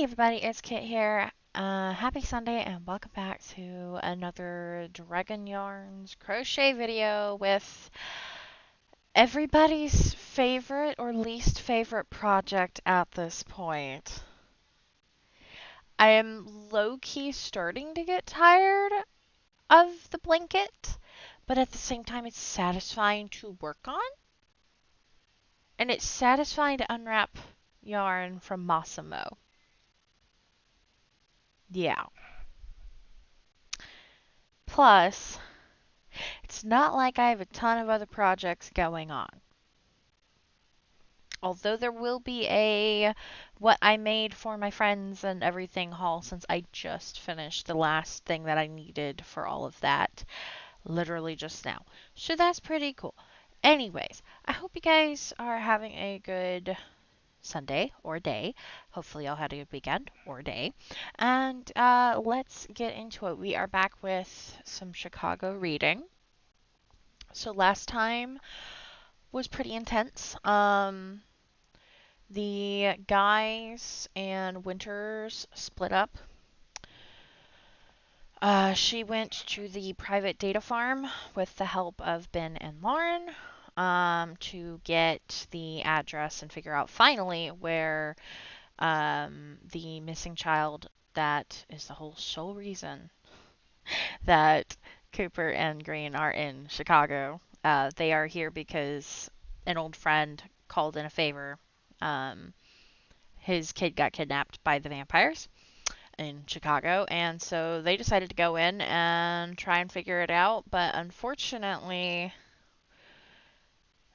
Hey everybody, it's Kit here. Happy Sunday and welcome back to another Dragon Yarns crochet video with everybody's favorite or least favorite project at this point. I am low-key starting to get tired of the blanket, but at the same time it's satisfying to work on. And it's satisfying to unwrap yarn from Massimo. Yeah. Plus, it's not like I have a ton of other projects going on. Although there will be a what I made for my friends and everything haul since I just finished the last thing that I needed for all of that literally just now. So that's pretty cool. Anyways, I hope you guys are having a good Sunday or day. Hopefully y'all had a good weekend or day. And let's get into it. We are back with some Chicago reading. So last time was pretty intense. The guys and Winters split up. She went to the private data farm with the help of Ben and Lauren to get the address and figure out finally where the missing child that is the whole sole reason that Cooper and Green are in Chicago. They are here because an old friend called in a favor. Um, his kid got kidnapped by the vampires in Chicago, and so they decided to go in and try and figure it out. But unfortunately,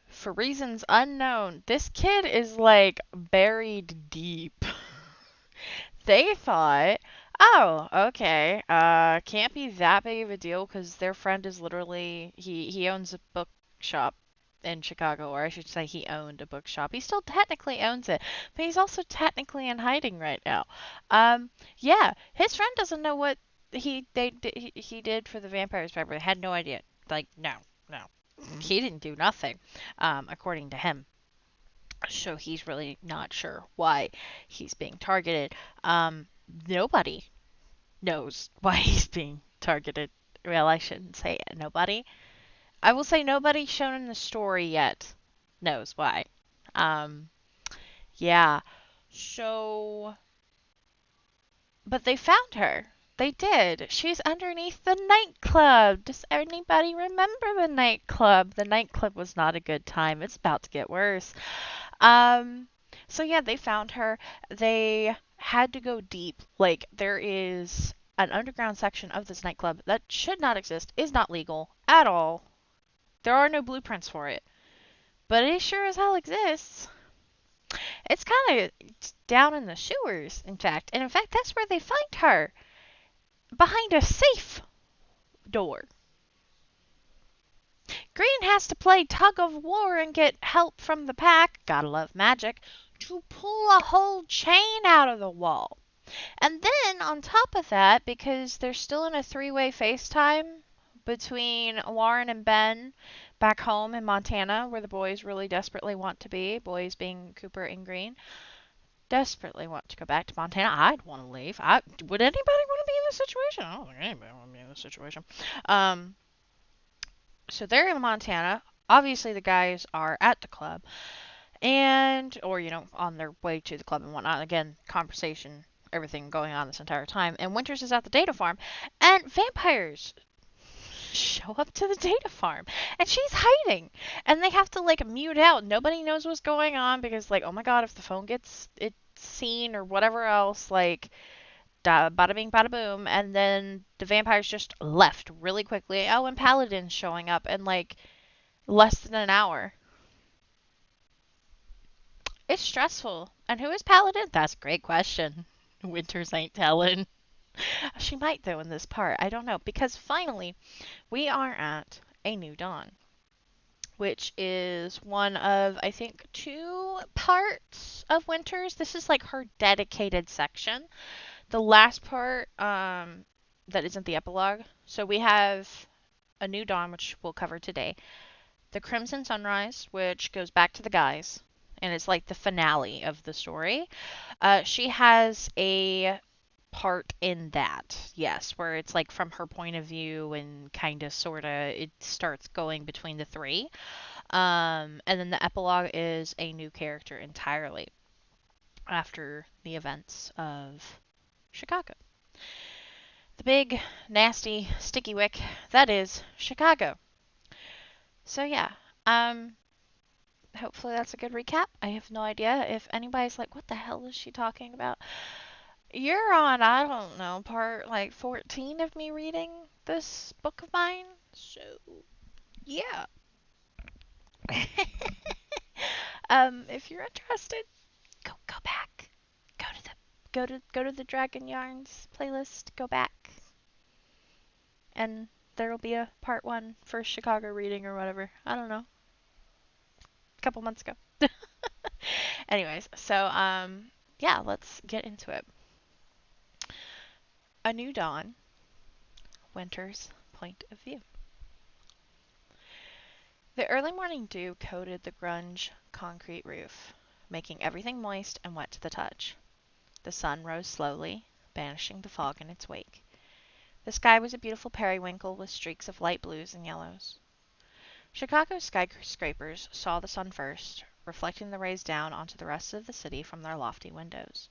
for reasons unknown, this kid is like buried deep. They thought, oh, okay, can't be that big of a deal because their friend is literally he owns a bookshop in Chicago, or I should say he owned a bookshop. He still technically owns it, but he's also technically in hiding right now. Yeah, his friend doesn't know what he did for the vampires. They had no idea. Like, no, no, he didn't do nothing, according to him. So he's really not sure why he's being targeted. Nobody knows why he's being targeted. Well, I shouldn't say it. Nobody. I will say nobody shown in the story yet knows why. Um, yeah. So, but they found her. They did. She's underneath the nightclub. Does anybody remember the nightclub? The nightclub was not a good time. It's about to get worse. Um, so yeah, they found her. They had to go deep. Like, there is an underground section of this nightclub that should not exist, is not legal at all. There are no blueprints for it. But it sure as hell exists. It's kind of down in the sewers, in fact. And in fact, that's where they find her. Behind a safe door. Green has to play tug of war and get help from the pack, gotta love magic, to pull a whole chain out of the wall. And then, on top of that, because they're still in a three-way FaceTime between Lauren and Ben back home in Montana, where the boys really desperately want to be, boys being Cooper and Green, desperately want to go back to Montana. I'd want to leave. Would anybody want to be in this situation? I don't think anybody want to be in this situation. So they're in Montana. Obviously, the guys are at the club, or on their way to the club and whatnot. Again, conversation, everything going on this entire time. And Winters is at the data farm, and vampires show up to the data farm, and she's hiding, and they have to like mute out. Nobody knows what's going on because, like, oh my god, if the phone gets it seen or whatever else, like, bada bing, bada boom, and then the vampires just left really quickly. Oh, and Paladin's showing up in like less than an hour. It's stressful. And who is Paladin? That's a great question. Winters ain't telling. She might, though, in this part. I don't know. Because finally, we are at a new dawn, which is one of, I think, two parts of Winters. This is like her dedicated section. The last part that isn't the epilogue. So we have a new dawn, which we'll cover today. The Crimson Sunrise, which goes back to the guys. and it's like the finale of the story. She has a part in that, yes, where it's like from her point of view and kind of sort of it starts going between the three. And then the epilogue is a new character entirely after the events of Chicago. The big, nasty, sticky wick that is Chicago. So yeah, hopefully that's a good recap. I have no idea if anybody's like, what the hell is she talking about? You're on, I don't know, part like 14 of me reading this book of mine. So, yeah. If you're interested, go back. Go to the Dragon Yarns playlist. Go back, and there'll be a part 1 for Chicago reading or whatever. I don't know. A couple months ago. Anyways, so yeah, let's get into it. A New Dawn, Winter's Point of View. The early morning dew coated the grunge concrete roof, making everything moist and wet to the touch. The sun rose slowly, banishing the fog in its wake. The sky was a beautiful periwinkle with streaks of light blues and yellows. Chicago's skyscrapers saw the sun first, reflecting the rays down onto the rest of the city from their lofty windows.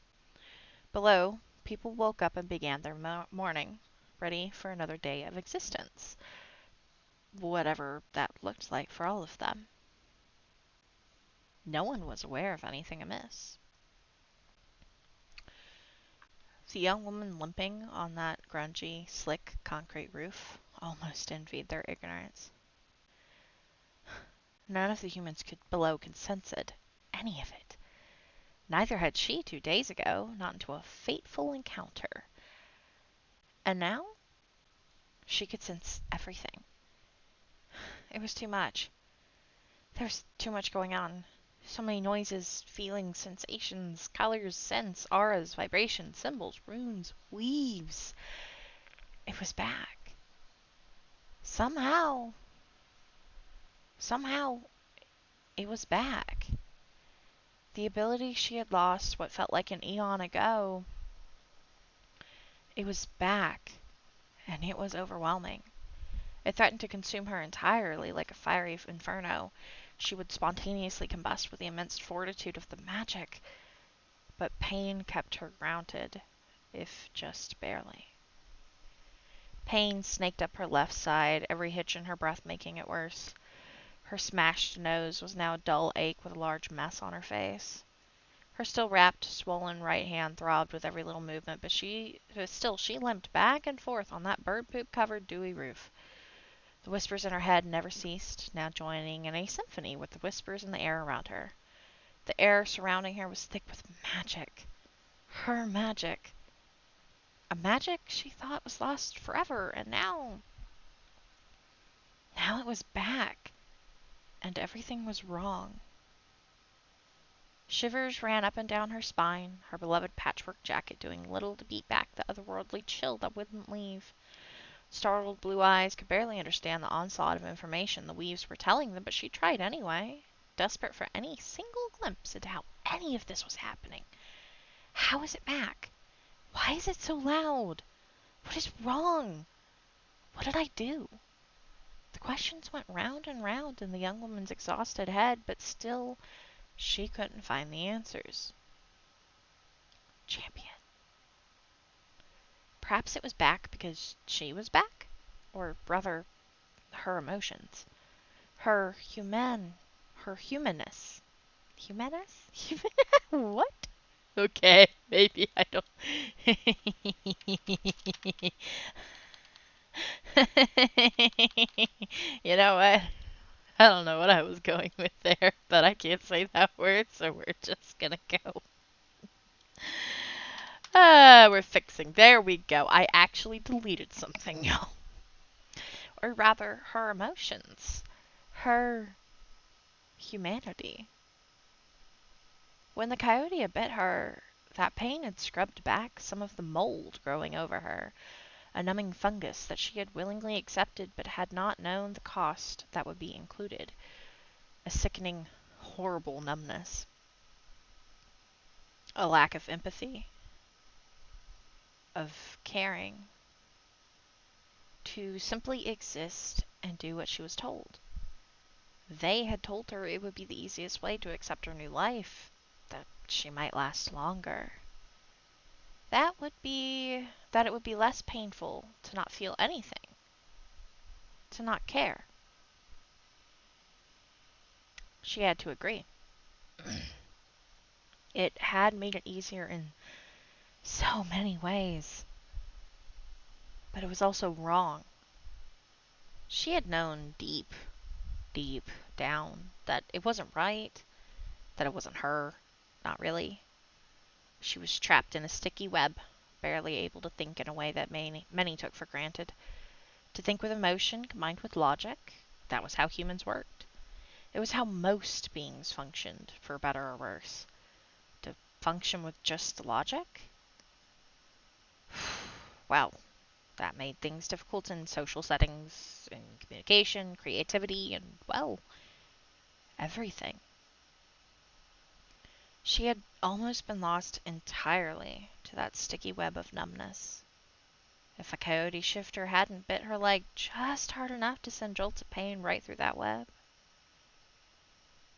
Below, people woke up and began their morning, ready for another day of existence, whatever that looked like for all of them. No one was aware of anything amiss. The young woman limping on that grungy, slick concrete roof almost envied their ignorance. None of the humans below could sense it, any of it. Neither had she 2 days ago, not until a fateful encounter. And now she could sense everything. It was too much. There was too much going on. So many noises, feelings, sensations, colors, scents, auras, vibrations, symbols, runes, weaves. It was back. Somehow, it was back. The ability she had lost what felt like an eon ago, it was back, and it was overwhelming. It threatened to consume her entirely like a fiery inferno. She would spontaneously combust with the immense fortitude of the magic. But pain kept her grounded, if just barely. Pain snaked up her left side, every hitch in her breath making it worse. Her smashed nose was now a dull ache with a large mess on her face. Her still wrapped, swollen right hand throbbed with every little movement, but she limped back and forth on that bird poop covered dewy roof. The whispers in her head never ceased, now joining in a symphony with the whispers in the air around her. The air surrounding her was thick with magic. Her magic. A magic she thought was lost forever, and now it was back, and everything was wrong. Shivers ran up and down her spine, her beloved patchwork jacket doing little to beat back the otherworldly chill that wouldn't leave. Startled blue eyes could barely understand the onslaught of information the weaves were telling them, but she tried anyway, desperate for any single glimpse into how any of this was happening. How is it back? Why is it so loud? What is wrong? What did I do? The questions went round and round in the young woman's exhausted head, but still she couldn't find the answers. Champion. Perhaps it was back because she was back? Or rather, her emotions. Her humanness. Humanness? What? Okay, maybe I don't. You know what? I don't know what I was going with there, but I can't say that word, so we're just gonna go. We're fixing. There we go. I actually deleted something, y'all. Or rather, her emotions. Her humanity. When the coyote had bit her, that pain had scrubbed back some of the mold growing over her, a numbing fungus that she had willingly accepted but had not known the cost that would be included. A sickening, horrible numbness. a lack of empathy, of caring, to simply exist and do what she was told. They had told her it would be the easiest way to accept her new life, that she might last longer. That it would be less painful to not feel anything, to not care. She had to agree. It had made it easier in so many ways, but it was also wrong. She had known deep, deep down that it wasn't right, that it wasn't her, not really. She was trapped in a sticky web, barely able to think in a way that many took for granted. To think with emotion combined with logic, that was how humans worked. It was how most beings functioned, for better or worse. To function with just logic? Well, that made things difficult in social settings, in communication, creativity, and, well, everything. She had almost been lost entirely to that sticky web of numbness. If a coyote shifter hadn't bit her leg just hard enough to send jolts of pain right through that web.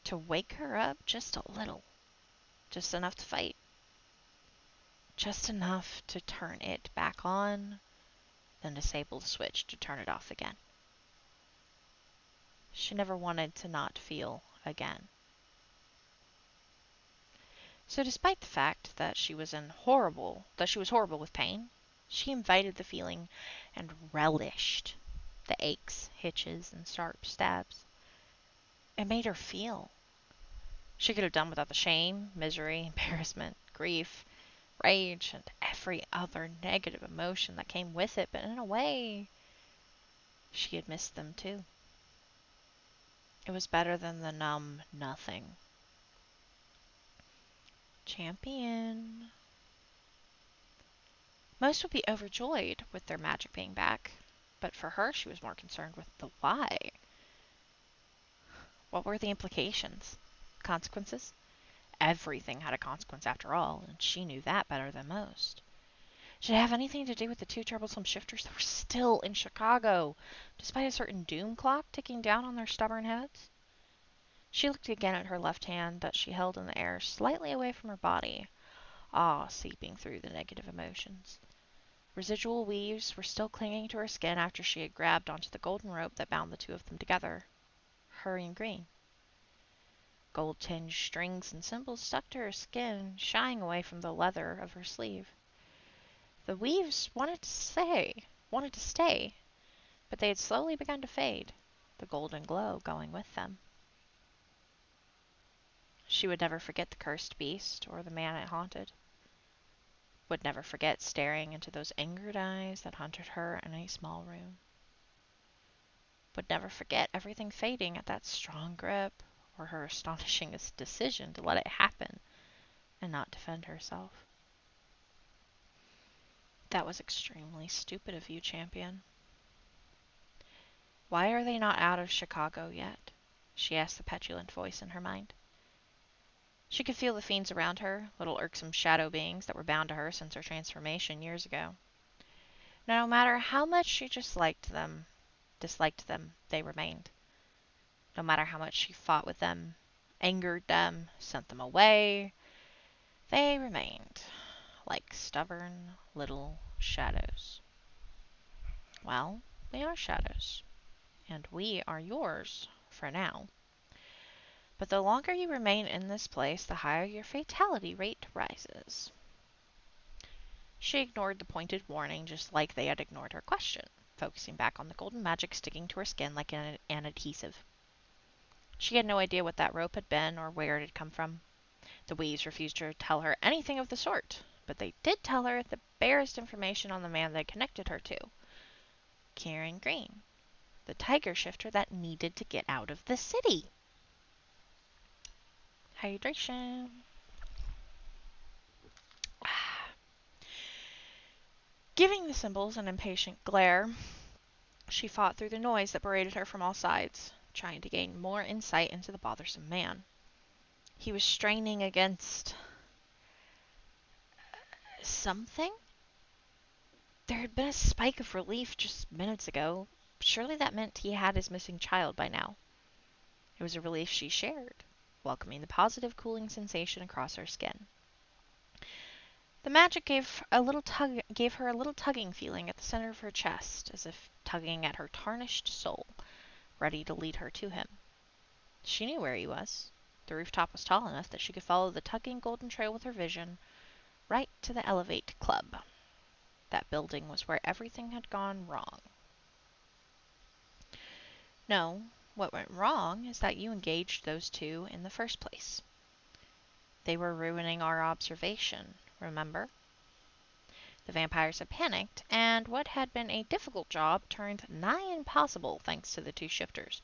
To wake her up just a little. Just enough to fight. Just enough to turn it back on, then disable the switch to turn it off again. She never wanted to not feel again. So despite the fact that she was horrible with pain, she invited the feeling and relished the aches, hitches, and sharp stabs. It made her feel. She could have done without the shame, misery, embarrassment, grief, rage, and every other negative emotion that came with it, but in a way, she had missed them too. It was better than the numb nothing. Champion. Most would be overjoyed with their magic being back, but for her, she was more concerned with the why. What were the implications? Consequences? Everything had a consequence after all, and she knew that better than most. Did it have anything to do with the two troublesome shifters that were still in Chicago, despite a certain doom clock ticking down on their stubborn heads? She looked again at her left hand that she held in the air slightly away from her body, awe seeping through the negative emotions. Residual weaves were still clinging to her skin after she had grabbed onto the golden rope that bound the two of them together. Hurrying green. Gold-tinged strings and symbols stuck to her skin, shying away from the leather of her sleeve. The weaves wanted to stay, but they had slowly begun to fade, the golden glow going with them. She would never forget the cursed beast or the man it haunted. Would never forget staring into those angered eyes that haunted her in a small room. Would never forget everything fading at that strong grip, or her astonishing decision to let it happen and not defend herself. That was extremely stupid of you, champion. Why are they not out of Chicago yet? She asked the petulant voice in her mind. She could feel the fiends around her, little irksome shadow beings that were bound to her since her transformation years ago. No matter how much she disliked them, they remained. No matter how much she fought with them, angered them, sent them away, they remained, like stubborn little shadows. Well, we are shadows, and we are yours for now. But the longer you remain in this place, the higher your fatality rate rises. She ignored the pointed warning just like they had ignored her question, focusing back on the golden magic sticking to her skin like an adhesive. She had no idea what that rope had been or where it had come from. The weaves refused to tell her anything of the sort, but they did tell her the barest information on the man they connected her to. Kieran Green, the tiger shifter that needed to get out of the city. Hydration. Giving the symbols an impatient glare, she fought through the noise that berated her from all sides, trying to gain more insight into the bothersome man. He was straining against Something? There had been a spike of relief just minutes ago. Surely that meant he had his missing child by now. It was a relief she shared, welcoming the positive cooling sensation across her skin. The magic gave her a little tugging feeling at the center of her chest, as if tugging at her tarnished soul, ready to lead her to him. She knew where he was. The rooftop was tall enough that she could follow the tugging golden trail with her vision, right to the Elevate Club. That building was where everything had gone wrong. No, what went wrong is that you engaged those two in the first place. They were ruining our observation, remember? The vampires had panicked, and what had been a difficult job turned nigh impossible thanks to the two shifters.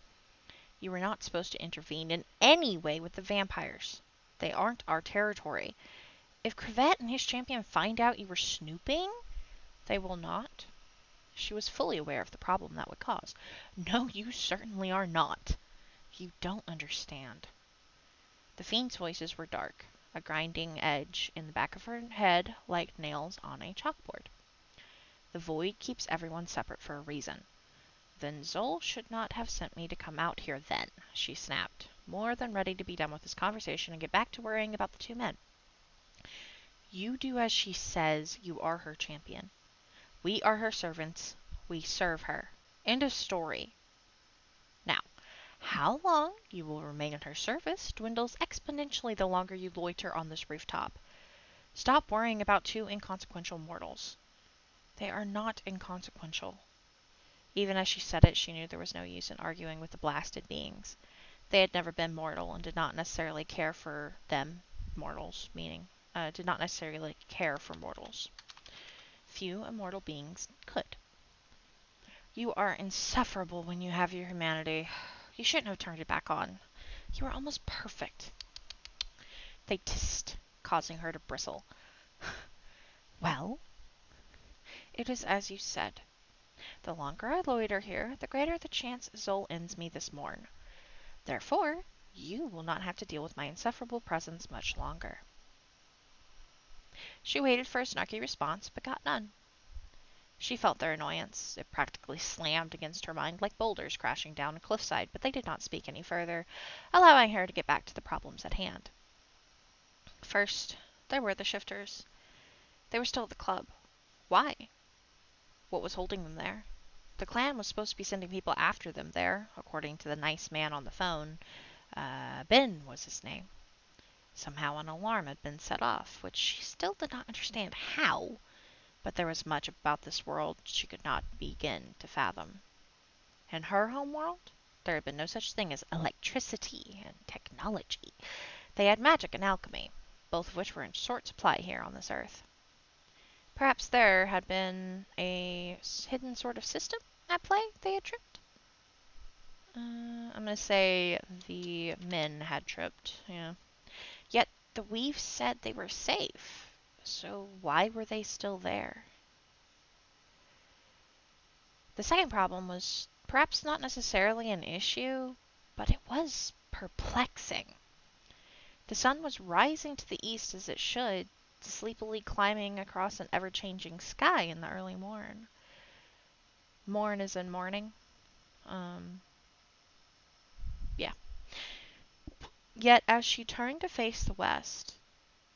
You were not supposed to intervene in any way with the vampires. They aren't our territory. If Cravette and his champion find out you were snooping, they will not. She was fully aware of the problem that would cause. No, you certainly are not. You don't understand. The fiend's voices were dark, a grinding edge in the back of her head like nails on a chalkboard. The void keeps everyone separate for a reason. Then Zol should not have sent me to come out here then, she snapped, more than ready to be done with this conversation and get back to worrying about the two men. You do as she says. You are her champion. We are her servants. We serve her. End of story. Now, how long you will remain in her service dwindles exponentially the longer you loiter on this rooftop. Stop worrying about two inconsequential mortals. They are not inconsequential. Even as she said it, she knew there was no use in arguing with the blasted beings. They had never been mortal and did not necessarily care for them, mortals, meaning, did not necessarily care for mortals. Few immortal beings could. You are insufferable when you have your humanity. You shouldn't have turned it back on. You are almost perfect. They hissed, causing her to bristle. Well, it is as you said. The longer I loiter here, the greater the chance Zol ends me this morn. Therefore, you will not have to deal with my insufferable presence much longer. She waited for a snarky response, but got none. She felt their annoyance. It practically slammed against her mind like boulders crashing down a cliffside, but they did not speak any further, allowing her to get back to the problems at hand. First, there were the shifters. They were still at the club. Why? What was holding them there? The clan was supposed to be sending people after them there, according to the nice man on the phone. Ben was his name. Somehow an alarm had been set off, which she still did not understand how, but there was much about this world she could not begin to fathom. In her home world, there had been no such thing as electricity and technology. They had magic and alchemy, both of which were in short supply here on this earth. Perhaps there had been a hidden sort of system at play they had tripped? I'm going to say the men had tripped, yeah. Yet the weave said they were safe, so why were they still there? The second problem was perhaps not necessarily an issue, but it was perplexing. The sun was rising to the east as it should, sleepily climbing across an ever-changing sky in the early morn. Morn is in morning. Yeah. Yet as she turned to face the west,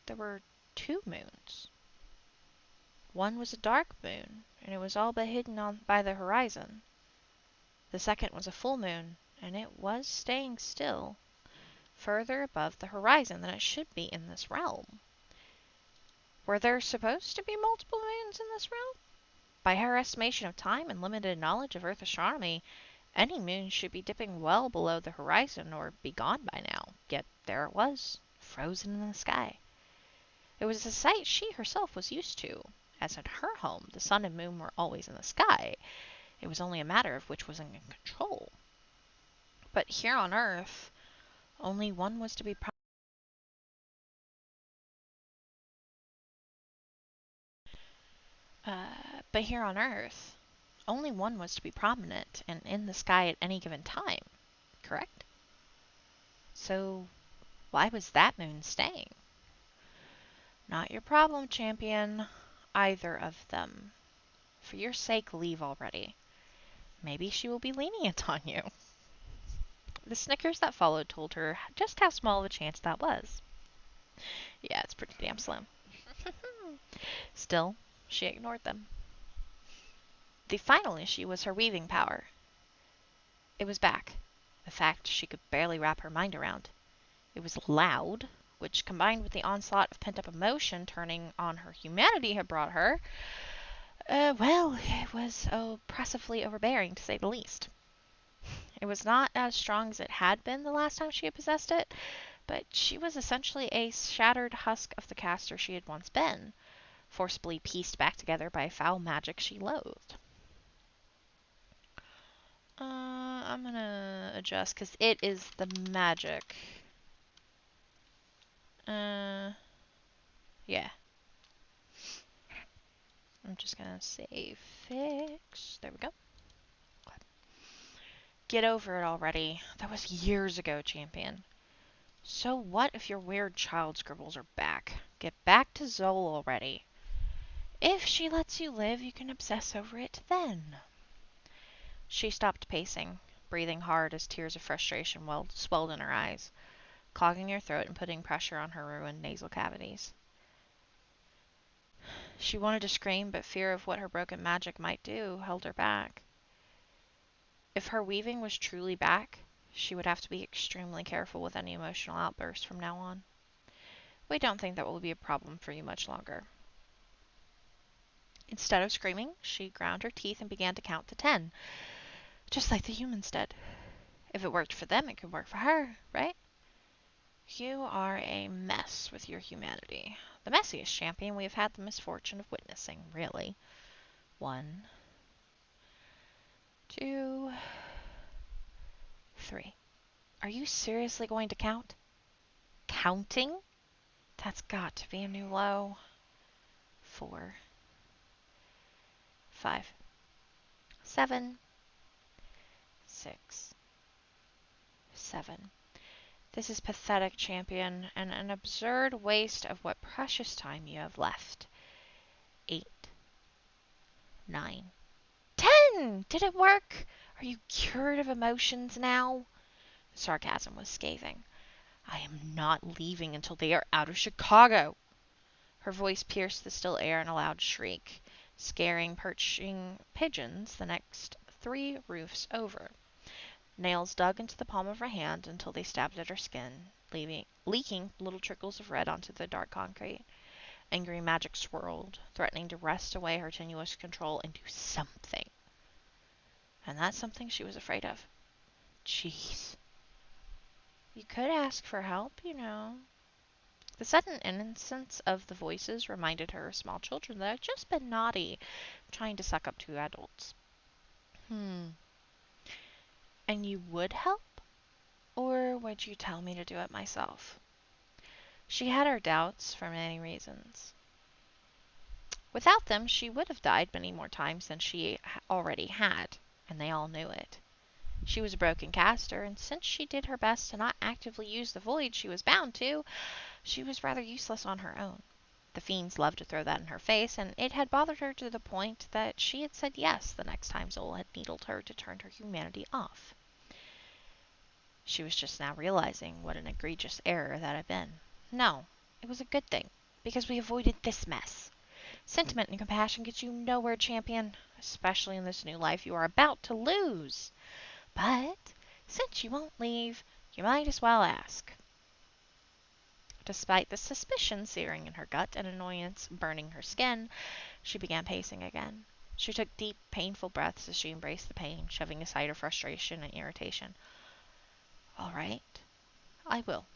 there were two moons. One was a dark moon, and it was all but hidden by the horizon. The second was a full moon, and it was staying still, further above the horizon than it should be in this realm. Were there supposed to be multiple moons in this realm? By her estimation of time and limited knowledge of Earth astronomy, any moon should be dipping well below the horizon or be gone by now. Yet there it was, frozen in the sky. It was a sight she herself was used to, as in her home the sun and moon were always in the sky. It was only a matter of which was in control. But here on Earth, only one was to be but here on Earth, only one was to be prominent and in the sky at any given time, correct? So why was that moon staying? Not your problem, champion. Either of them. For your sake, leave already. Maybe she will be lenient on you. The snickers that followed told her just how small of a chance that was. Yeah, it's pretty damn slim. Still, she ignored them. The final issue was her weaving power. It was back. A fact she could barely wrap her mind around. It was loud, which combined with the onslaught of pent-up emotion turning on her humanity had brought her, well, it was oppressively overbearing to say the least. It was not as strong as it had been the last time she had possessed it, but she was essentially a shattered husk of the caster she had once been, forcibly pieced back together by foul magic she loathed. I'm gonna adjust because it is the magic. Yeah. I'm just gonna say fix. There we go. Get over it already. That was years ago, champion. So what if your weird child scribbles are back? Get back to Zol already. If she lets you live, you can obsess over it then. She stopped pacing, breathing hard as tears of frustration swelled in her eyes, clogging her throat and putting pressure on her ruined nasal cavities. She wanted to scream, but fear of what her broken magic might do held her back. If her weaving was truly back, she would have to be extremely careful with any emotional outbursts from now on. We don't think that will be a problem for you much longer. Instead of screaming, she ground her teeth and began to count to 10, just like the humans did. If it worked for them, it could work for her, right? You are a mess with your humanity. The messiest champion we have had the misfortune of witnessing, really. 1, 2, 3. Are you seriously going to count? Counting? That's got to be a new low. 4, 5, 7, 6, 7. This is pathetic, champion, and an absurd waste of what precious time you have left. 8, 9, 10! Did it work? Are you cured of emotions now? The sarcasm was scathing. I am not leaving until they are out of Chicago. Her voice pierced the still air in a loud shriek, scaring perching pigeons the next 3 roofs over. Nails dug into the palm of her hand until they stabbed at her skin, leaking little trickles of red onto the dark concrete. Angry magic swirled, threatening to wrest away her tenuous control into something. And that's something she was afraid of. Jeez. You could ask for help, you know. The sudden innocence of the voices reminded her of small children that had just been naughty, trying to suck up to adults. And you would help? Or would you tell me to do it myself? She had her doubts for many reasons. Without them, she would have died many more times than she already had, and they all knew it. She was a broken caster, and since she did her best to not actively use the void she was bound to, she was rather useless on her own. The fiends loved to throw that in her face, and it had bothered her to the point that she had said yes the next time Zola had needled her to turn her humanity off. She was just now realizing what an egregious error that had been. No, it was a good thing, because we avoided this mess. Sentiment and compassion get you nowhere, champion, especially in this new life you are about to lose. But since you won't leave, you might as well ask. Despite the suspicion searing in her gut and annoyance burning her skin, she began pacing again. She took deep, painful breaths as she embraced the pain, shoving aside her frustration and irritation. All right, I will.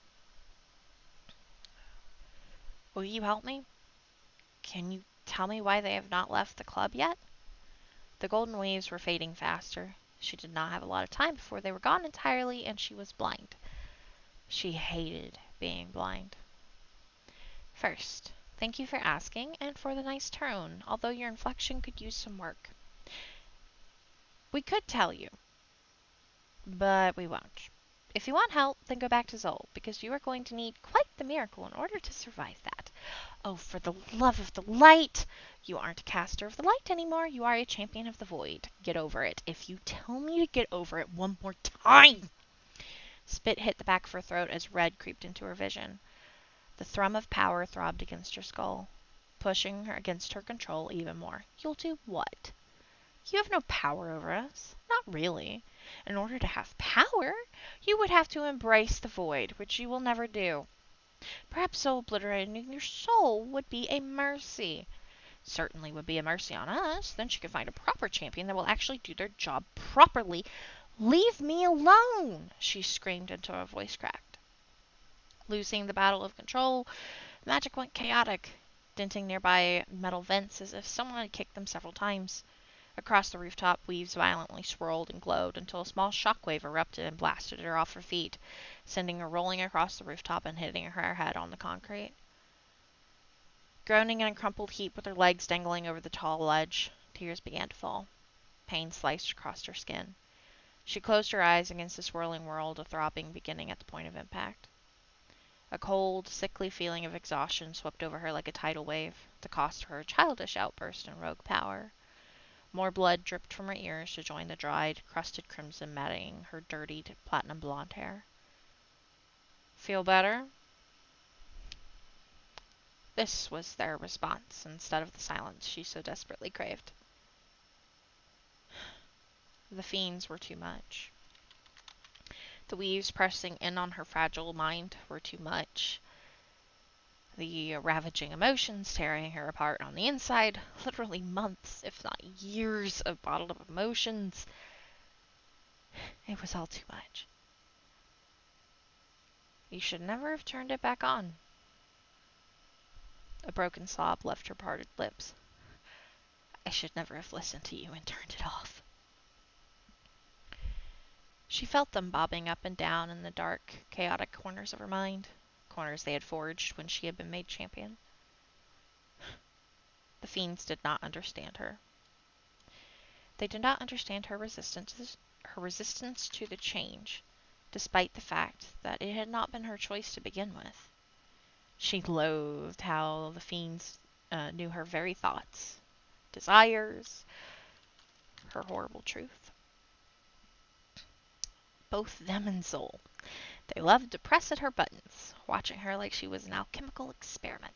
Will you help me? Can you tell me why they have not left the club yet? The golden waves were fading faster. She did not have a lot of time before they were gone entirely, and she was blind. She hated being blind. First, thank you for asking and for the nice tone, although your inflection could use some work. We could tell you, but we won't. If you want help, then go back to Zol, because you are going to need quite the miracle in order to survive that. Oh, for the love of the light! You aren't a caster of the light anymore. You are a champion of the void. Get over it. If you tell me to get over it one more time! Spit hit the back of her throat as red creeped into her vision. The thrum of power throbbed against her skull, pushing her against her control even more. You'll do what? You have no power over us. Not really. In order to have power, you would have to embrace the void, which you will never do. Perhaps soul obliterating your soul would be a mercy. Certainly would be a mercy on us. Then she could find a proper champion that will actually do their job properly. Leave me alone! She screamed until her voice cracked. Losing the battle of control, magic went chaotic, denting nearby metal vents as if someone had kicked them several times. Across the rooftop, weaves violently swirled and glowed until a small shockwave erupted and blasted her off her feet, sending her rolling across the rooftop and hitting her head on the concrete. Groaning in a crumpled heap with her legs dangling over the tall ledge, tears began to fall. Pain sliced across her skin. She closed her eyes against the swirling world, a throbbing beginning at the point of impact. A cold, sickly feeling of exhaustion swept over her like a tidal wave, the cost of her childish outburst and rogue power. More blood dripped from her ears to join the dried, crusted crimson matting her dirtied, platinum blonde hair. Feel better? This was their response, instead of the silence she so desperately craved. The fiends were too much. The weaves pressing in on her fragile mind were too much. The ravaging emotions tearing her apart on the inside, literally months, if not years of bottled up emotions. It was all too much. You should never have turned it back on. A broken sob left her parted lips. I should never have listened to you and turned it off. She felt them bobbing up and down in the dark, chaotic corners of her mind, corners they had forged when she had been made champion. The fiends did not understand her. They did not understand her resistance to the change, despite the fact that it had not been her choice to begin with. She loathed how the fiends knew her very thoughts, desires, her horrible truth. Both them and Zol. They loved to press at her buttons, watching her like she was an alchemical experiment.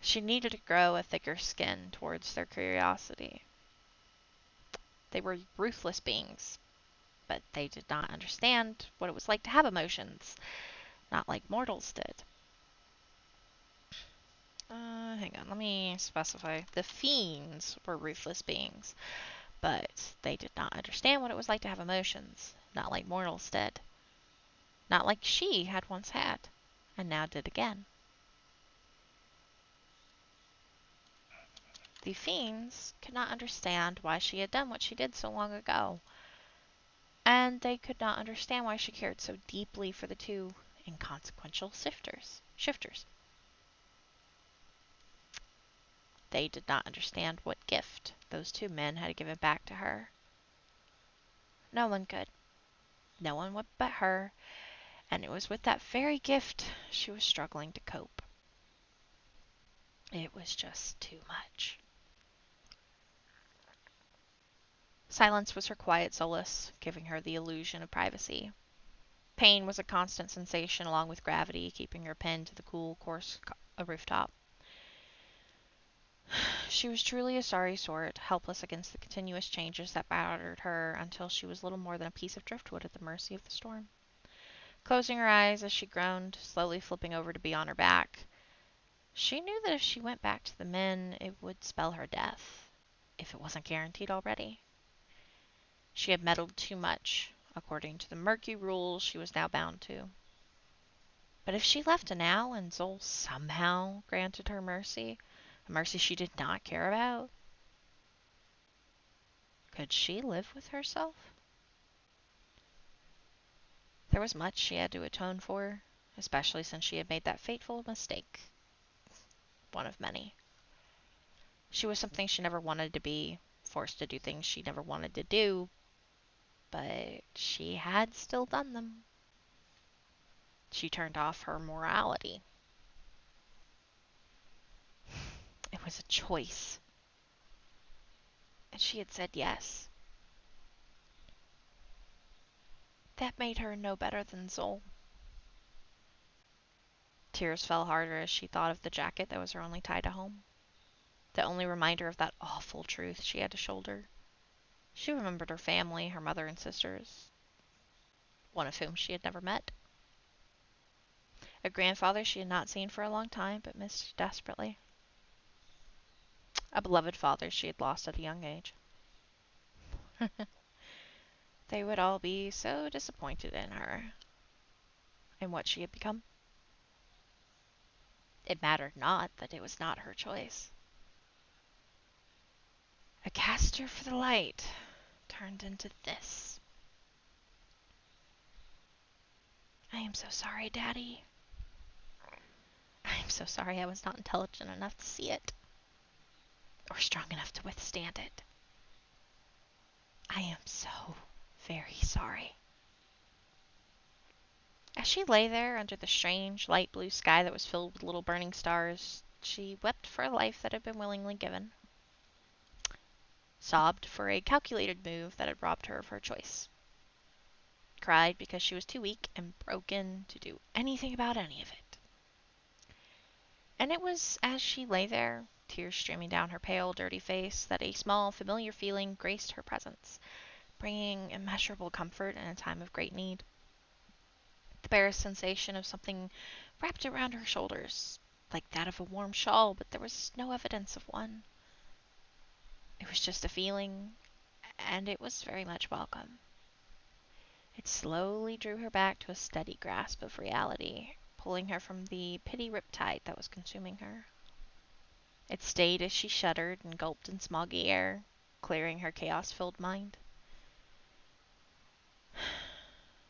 She needed to grow a thicker skin towards their curiosity. They were ruthless beings, but they did not understand what it was like to have emotions, not like mortals did. Hang on, let me specify. The fiends were ruthless beings, but they did not understand what it was like to have emotions, not like mortals did. Not like she had once had, and now did again. The fiends could not understand why she had done what she did so long ago, and they could not understand why she cared so deeply for the two inconsequential shifters. They did not understand what gift those two men had given back to her. No one could. No one but her, and it was with that very gift she was struggling to cope. It was just too much. Silence was her quiet solace, giving her the illusion of privacy. Pain was a constant sensation along with gravity, keeping her pinned to the cool, coarse rooftop. She was truly a sorry sort, helpless against the continuous changes that battered her until she was little more than a piece of driftwood at the mercy of the storm. Closing her eyes as she groaned, slowly flipping over to be on her back, she knew that if she went back to the men, it would spell her death, if it wasn't guaranteed already. She had meddled too much, according to the murky rules she was now bound to. But if she left now and Zol somehow granted her mercy, a mercy she did not care about, could she live with herself? There was much she had to atone for, especially since she had made that fateful mistake. One of many. She was something she never wanted to be, forced to do things she never wanted to do, but she had still done them. She turned off her morality. It was a choice. And she had said yes. That made her no better than Zol. Tears fell harder as she thought of the jacket that was her only tie to home. The only reminder of that awful truth she had to shoulder. She remembered her family, her mother and sisters, one of whom she had never met. A grandfather she had not seen for a long time, but missed desperately. A beloved father she had lost at a young age. They would all be so disappointed in her and what she had become. It mattered not that it was not her choice. A caster for the light turned into this. I am so sorry, Daddy. I am so sorry I was not intelligent enough to see it, or strong enough to withstand it. I am so very sorry. As she lay there under the strange light blue sky that was filled with little burning stars, she wept for a life that had been willingly given, sobbed for a calculated move that had robbed her of her choice, cried because she was too weak and broken to do anything about any of it. And it was as she lay there, tears streaming down her pale, dirty face, that a small, familiar feeling graced her presence, bringing immeasurable comfort in a time of great need. The barest sensation of something wrapped around her shoulders, like that of a warm shawl, but there was no evidence of one. It was just a feeling, and it was very much welcome. It slowly drew her back to a steady grasp of reality, pulling her from the pity riptide that was consuming her. It stayed as she shuddered and gulped in smoggy air, clearing her chaos-filled mind.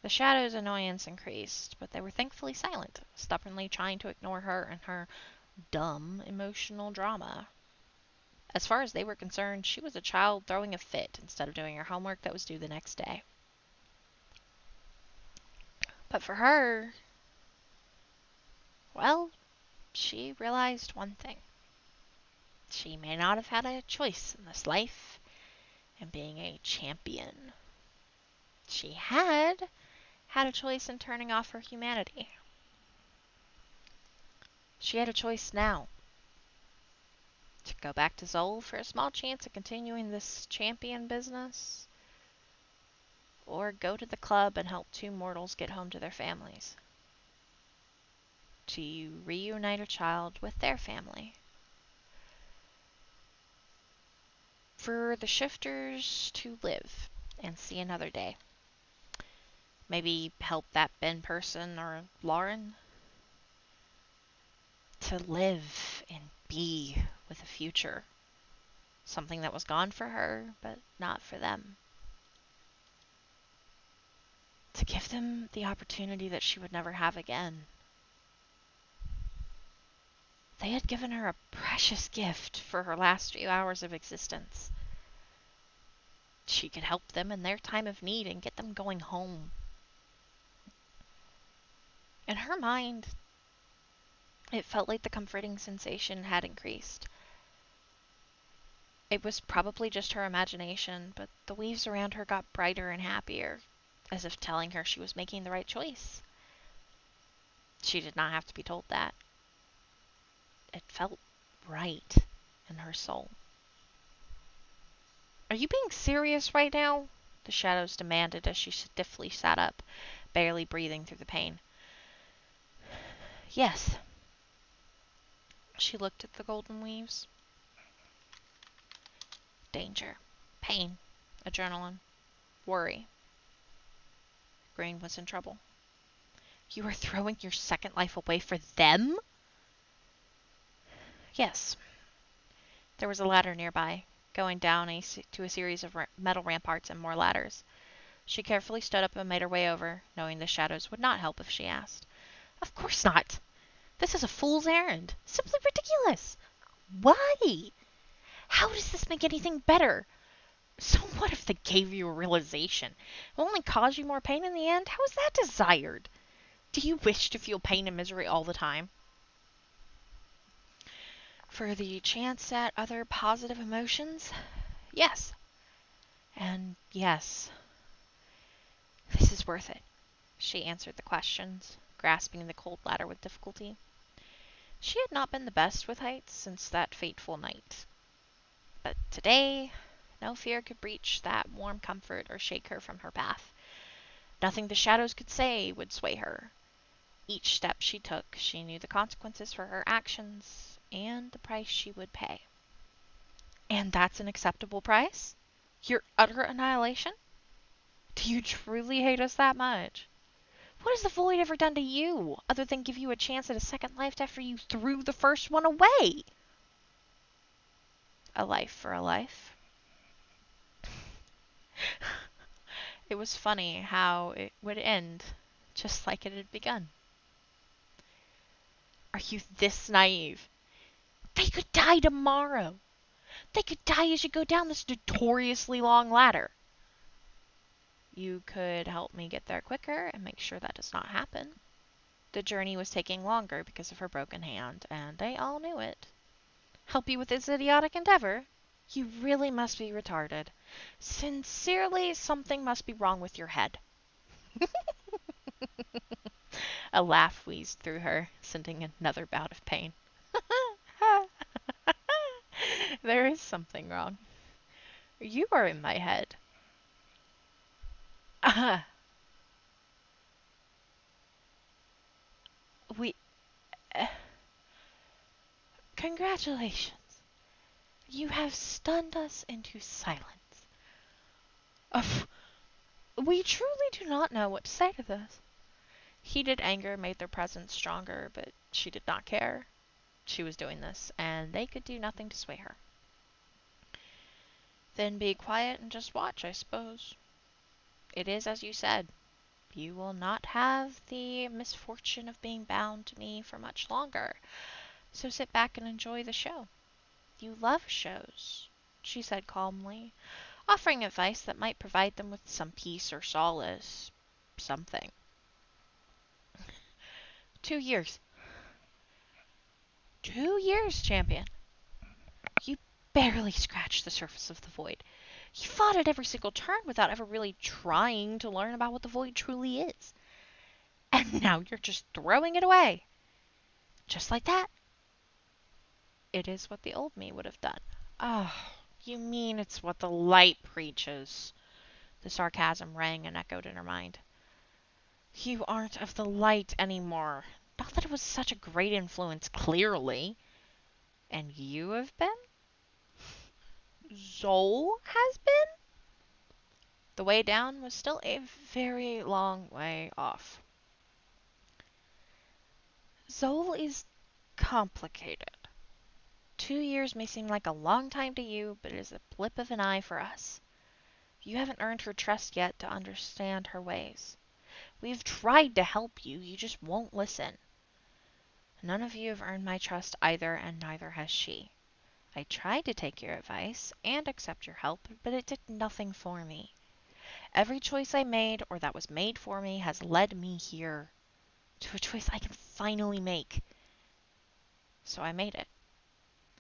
The shadow's annoyance increased, but they were thankfully silent, stubbornly trying to ignore her and her dumb emotional drama. As far as they were concerned, she was a child throwing a fit instead of doing her homework that was due the next day. But for her, well, she realized one thing. She may not have had a choice in this life in being a champion. She had a choice in turning off her humanity. She had a choice now. To go back to Zol for a small chance of continuing this champion business, or go to the club and help two mortals get home to their families. To reunite a child with their family. For the shifters to live and see another day. Maybe help that Ben person or Lauren. To live and be with a future. Something that was gone for her, but not for them. To give them the opportunity that she would never have again. They had given her a precious gift for her last few hours of existence. She could help them in their time of need and get them going home. In her mind, it felt like the comforting sensation had increased. It was probably just her imagination, but the weaves around her got brighter and happier, as if telling her she was making the right choice. She did not have to be told that. It felt right in her soul. Are you being serious right now? The shadows demanded as she stiffly sat up, barely breathing through the pain. Yes. She looked at the golden weaves. Danger, pain, adrenaline, worry. Green was in trouble. You are throwing your second life away for them? Yes. There was a ladder nearby, going down to a series of metal ramparts and more ladders. She carefully stood up and made her way over, knowing the shadows would not help if she asked. Of course not. This is a fool's errand. Simply ridiculous. Why? How does this make anything better? So what if they gave you a realization? It will only cause you more pain in the end? How is that desired? Do you wish to feel pain and misery all the time? For the chance at other positive emotions? Yes. And yes, this is worth it. She answered the questions, grasping the cold ladder with difficulty. She had not been the best with heights since that fateful night. But today, no fear could breach that warm comfort or shake her from her path. Nothing the shadows could say would sway her. Each step she took, she knew the consequences for her actions and the price she would pay. And that's an acceptable price? Your utter annihilation? Do you truly hate us that much? What has the void ever done to you, other than give you a chance at a second life after you threw the first one away? A life for a life. It was funny how it would end, just like it had begun. Are you this naive? They could die tomorrow. They could die as you go down this notoriously long ladder. You could help me get there quicker and make sure that does not happen. The journey was taking longer because of her broken hand, and they all knew it. Help you with this idiotic endeavor? You really must be retarded. Sincerely, something must be wrong with your head. A laugh wheezed through her, sending another bout of pain. There is something wrong. You are in my head. We. Uh, Congratulations. You have stunned us into silence. We truly do not know what to say to this. Heated anger made their presence stronger, but she did not care. She was doing this, and they could do nothing to sway her. Then be quiet and just watch, I suppose. It is as you said. You will not have the misfortune of being bound to me for much longer, so sit back and enjoy the show. You love shows, she said calmly, offering advice that might provide them with some peace or solace. Something. 2 years. 2 years, champion. You barely scratched the surface of the void. You fought at every single turn without ever really trying to learn about what the void truly is. And now you're just throwing it away. Just like that. It is what the old me would have done. Oh, you mean it's what the light preaches? The sarcasm rang and echoed in her mind. You aren't of the light anymore. Not that it was such a great influence, clearly. And you have been? Zol has been? The way down was still a very long way off. Zol is complicated. 2 years may seem like a long time to you, but it is a blip of an eye for us. You haven't earned her trust yet to understand her ways. We've tried to help you, you just won't listen. None of you have earned my trust either, and neither has she. I tried to take your advice and accept your help, but it did nothing for me. Every choice I made, or that was made for me, has led me here, to a choice I can finally make. So I made it.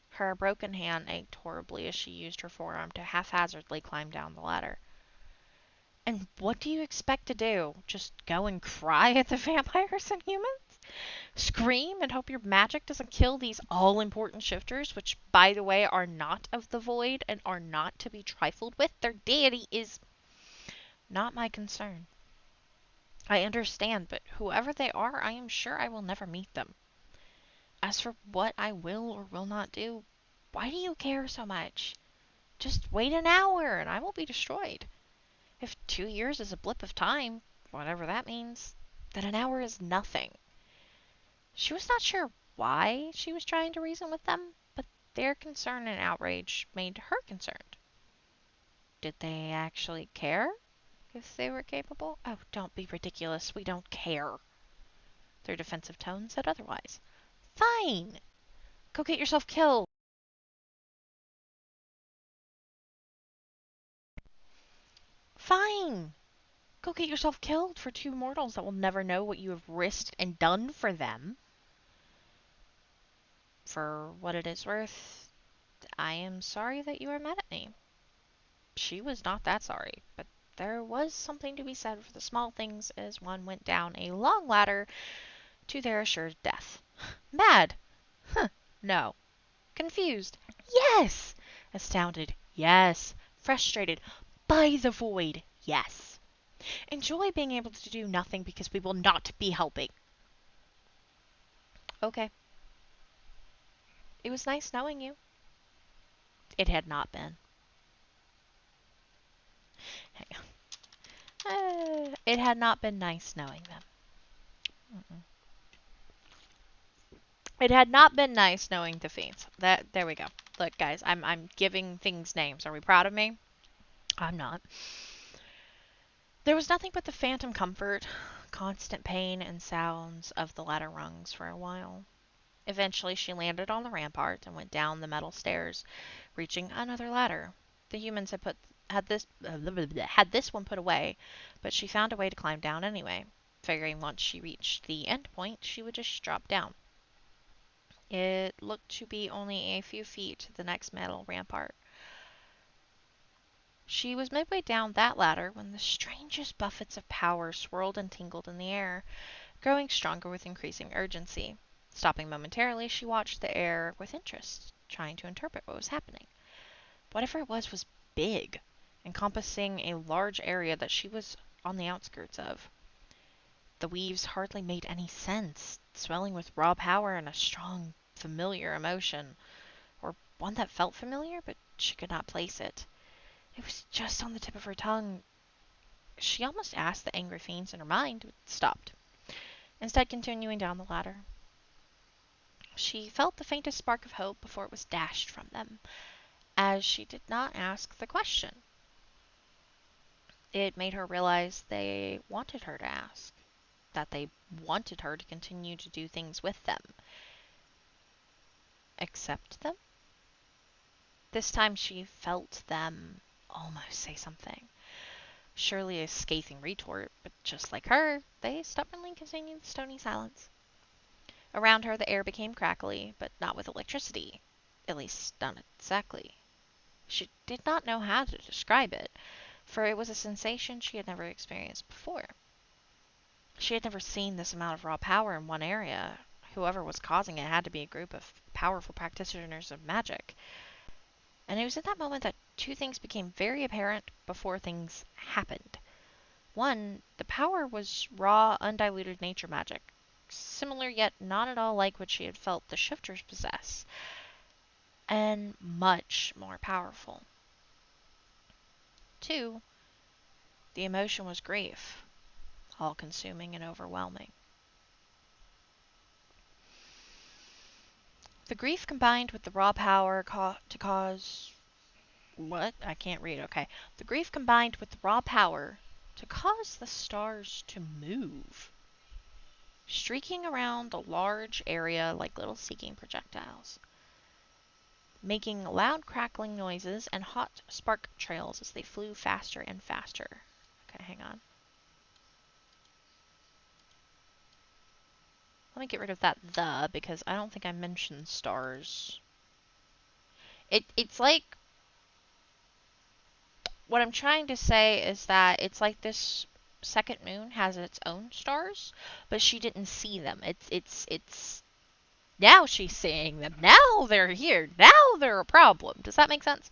Her broken hand ached horribly as she used her forearm to haphazardly climb down the ladder. And what do you expect to do? Just go and cry at the vampires and humans? Scream and hope your magic doesn't kill these all-important shifters, which, by the way, are not of the void and are not to be trifled with? Their deity is not my concern. I understand, but whoever they are, I am sure I will never meet them. As for what I will or will not do, why do you care so much? Just wait an hour and I will be destroyed. If 2 years is a blip of time, whatever that means, then an hour is nothing. She was not sure why she was trying to reason with them, but their concern and outrage made her concerned. Did they actually care if they were capable? Oh, don't be ridiculous. We don't care. Their defensive tone said otherwise. Fine. Go get yourself killed. doing? Go get yourself killed for two mortals that will never know what you have risked and done for them. For what it is worth, I am sorry that you are mad at me. She was not that sorry, but there was something to be said for the small things as one went down a long ladder to their assured death. Mad? Huh, no. Confused? Yes! Astounded? Yes. Frustrated? By the void? Yes. Enjoy being able to do nothing because we will not be helping. Okay. It was nice knowing you. It had not been. It had not been nice knowing them. Mm-mm. It had not been nice knowing the Fiends. There we go. Look, guys, I'm giving things names. Are we proud of me? I'm not. There was nothing but the phantom comfort, constant pain, and sounds of the ladder rungs for a while. Eventually, she landed on the rampart and went down the metal stairs, reaching another ladder. The humans had this one put away, but she found a way to climb down anyway, figuring once she reached the end point, she would just drop down. It looked to be only a few feet to the next metal rampart. She was midway down that ladder when the strangest buffets of power swirled and tingled in the air, growing stronger with increasing urgency. Stopping momentarily, she watched the air with interest, trying to interpret what was happening. Whatever it was big, encompassing a large area that she was on the outskirts of. The weaves hardly made any sense, swelling with raw power and a strong, familiar emotion, or one that felt familiar, but she could not place it. It was just on the tip of her tongue. She almost asked the angry fiends in her mind, but stopped, instead continuing down the ladder. She felt the faintest spark of hope before it was dashed from them, as she did not ask the question. It made her realize they wanted her to ask, that they wanted her to continue to do things with them. Accept them? This time she felt them almost say something. Surely a scathing retort, but just like her, they stubbornly continued the stony silence. Around her the air became crackly, but not with electricity. At least not exactly. She did not know how to describe it, for it was a sensation she had never experienced before. She had never seen this amount of raw power in one area. Whoever was causing it had to be a group of powerful practitioners of magic. And it was at that moment that two things became very apparent before things happened. One, the power was raw, undiluted nature magic, similar yet not at all like what she had felt the shifters possess, and much more powerful. Two, the emotion was grief, all-consuming and overwhelming. The grief combined with the raw power to cause... What? I can't read. Okay. The grief combined with the raw power to cause the stars to move, streaking around the large area like little seeking projectiles, making loud crackling noises and hot spark trails as they flew faster and faster. Okay, hang on. Let me get rid of that "the" because I don't think I mentioned stars. It's like... What I'm trying to say is that it's like this second moon has its own stars, but she didn't see them. It's now she's seeing them. Now they're here. Now they're a problem. Does that make sense?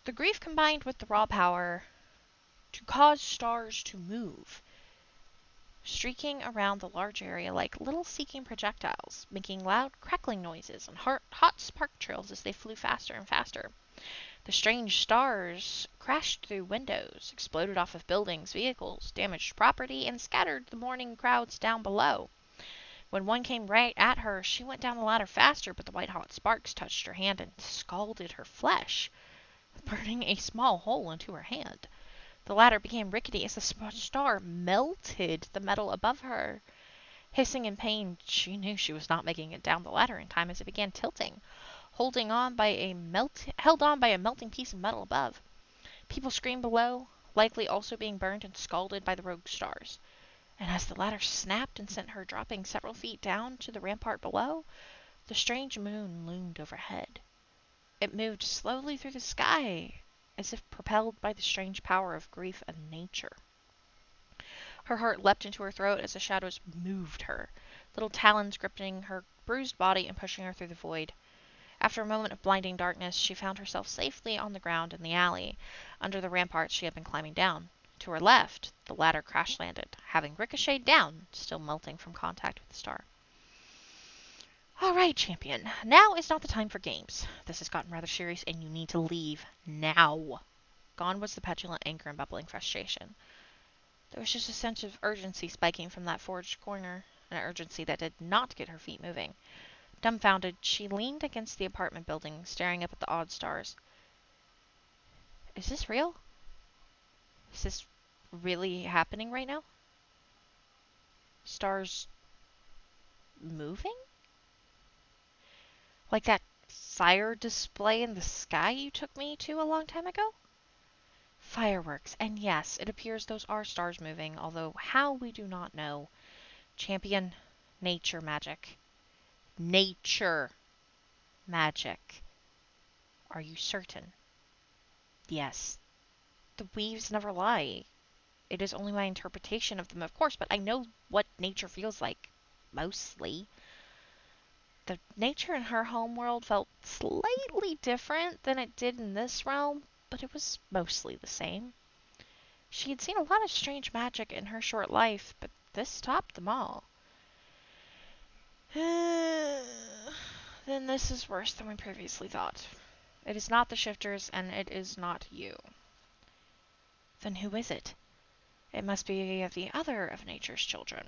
The grief combined with the raw power to cause stars to move, streaking around the large area like little seeking projectiles, making loud crackling noises and hot spark trails as they flew faster and faster. The strange stars crashed through windows, exploded off of buildings, vehicles, damaged property, and scattered the mourning crowds down below. When one came right at her, she went down the ladder faster, but the white-hot sparks touched her hand and scalded her flesh, burning a small hole into her hand. The ladder became rickety as the star melted the metal above her. Hissing in pain, she knew she was not making it down the ladder in time as it began tilting, held on by a melting piece of metal above. People screamed below, likely also being burned and scalded by the rogue stars. And as the ladder snapped and sent her dropping several feet down to the rampart below, the strange moon loomed overhead. It moved slowly through the sky, as if propelled by the strange power of grief and nature. Her heart leapt into her throat as the shadows moved her, little talons gripping her bruised body and pushing her through the void. After a moment of blinding darkness, she found herself safely on the ground in the alley, under the ramparts she had been climbing down. To her left, the ladder crash-landed, having ricocheted down, still melting from contact with the star. All right, champion. Now is not the time for games. This has gotten rather serious, and you need to leave now. Gone was the petulant anger and bubbling frustration. There was just a sense of urgency spiking from that forged corner, an urgency that did not get her feet moving. Dumbfounded, she leaned against the apartment building, staring up at the odd stars. Is this real? Is this really happening right now? Stars moving? Like that fire display in the sky you took me to a long time ago? Fireworks, and yes, it appears those are stars moving, although how we do not know. Champion, nature magic. Nature magic. Are you certain? Yes. The weaves never lie. It is only my interpretation of them, of course, but I know what nature feels like. Mostly. The nature in her homeworld felt slightly different than it did in this realm, but it was mostly the same. She had seen a lot of strange magic in her short life, but this topped them all. Then this is worse than we previously thought. It is not the shifters, and it is not you. Then who is it? It must be the other of nature's children.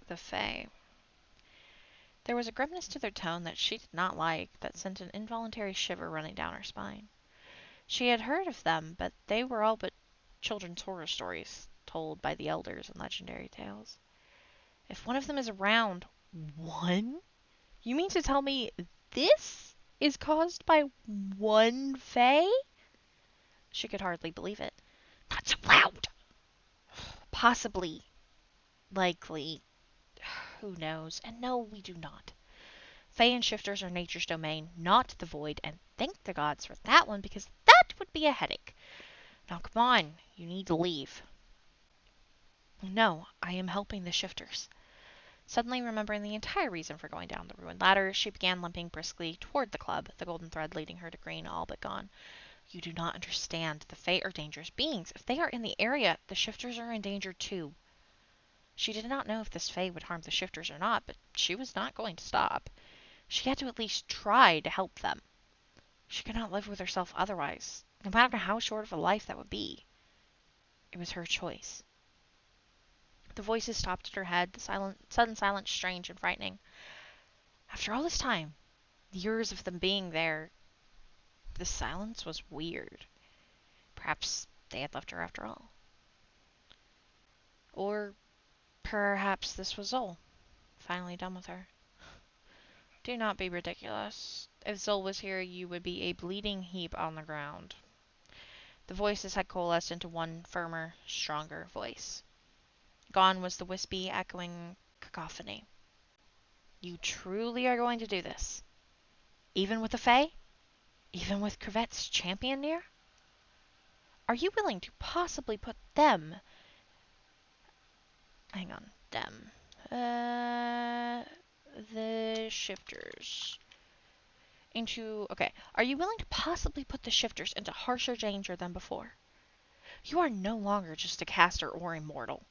The Fae. There was a grimness to their tone that she did not like, that sent an involuntary shiver running down her spine. She had heard of them, but they were all but children's horror stories, told by the elders in legendary tales. If one of them is around... One? You mean to tell me this is caused by one Fae? She could hardly believe it. Not so loud! Possibly. Likely. Who knows? And no, we do not. Fae and shifters are nature's domain, not the void, and thank the gods for that one, because that would be a headache. Now come on, you need to leave. No, I am helping the shifters. Suddenly remembering the entire reason for going down the ruined ladder, she began limping briskly toward the club, the golden thread leading her to green all but gone. You do not understand. The Fae are dangerous beings. If they are in the area, the shifters are in danger too. She did not know if this Fae would harm the shifters or not, but she was not going to stop. She had to at least try to help them. She could not live with herself otherwise, no matter how short of a life that would be. It was her choice. The voices stopped at her head, the sudden silence strange and frightening. After all this time, years of them being there, the silence was weird. Perhaps they had left her after all. Or perhaps this was Zol, finally done with her. Do not be ridiculous. If Zol was here, you would be a bleeding heap on the ground. The voices had coalesced into one firmer, stronger voice. Gone was the wispy, echoing cacophony. You truly are going to do this? Even with the Fae? Even with Crevette's champion near? Are you willing to possibly put them... Hang on. Them. The shifters. Okay. Are you willing to possibly put the shifters into harsher danger than before? You are no longer just a caster or immortal.